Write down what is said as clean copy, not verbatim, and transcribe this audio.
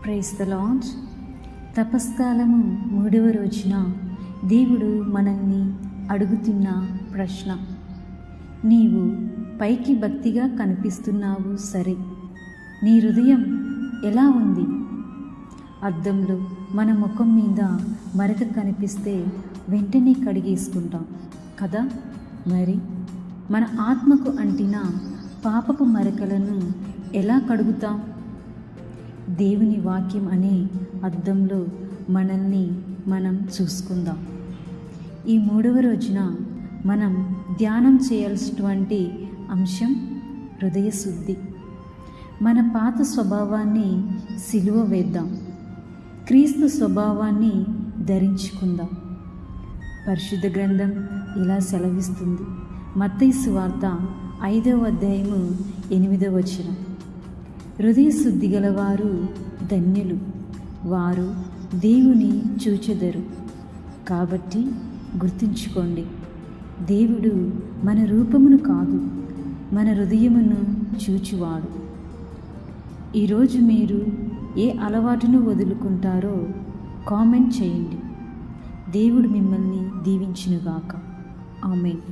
Praise the lord. తపస్కాలము 3వ రోజున దేవుడు మనల్ని అడుగుతున్న ప్రశ్న, నీవు పైకి భక్తిగా కనిపిస్తున్నావు సరే, నీ హృదయం ఎలా ఉంది? అద్దంలో మన ముఖం మీద మరక కనిపిస్తే వెంటనే కడిగేసుకుంటాం కదా, మరి మన ఆత్మకు అంటిన పాపపు మరకలను ఎలా కడుగుతాం? దేవుని వాక్యం అనే అద్దంలో మనల్ని మనం చూసుకుందాం. ఈ 3వ రోజున మనం ధ్యానం చేయాల్సినటువంటి అంశం హృదయ శుద్ధి. మన పాత స్వభావాన్ని సిలువ వేద్దాం, క్రీస్తు స్వభావాన్ని ధరించుకుందాం. పరిశుద్ధ గ్రంథం ఇలా సెలవిస్తుంది. మత్తయి సువార్త 5వ అధ్యాయము 8వ వచనం, హృదయ శుద్ధి గలవారు ధన్యులు, వారు దేవుని చూచెదరు. కాబట్టి గుర్తుంచుకోండి, దేవుడు మన రూపమును కాదు, మన హృదయమును చూచువాడు. ఈరోజు మీరు ఏ అలవాటును వదులుకుంటారో కామెంట్ చేయండి. దేవుడు మిమ్మల్ని దీవించునుగాక. ఆమేన్.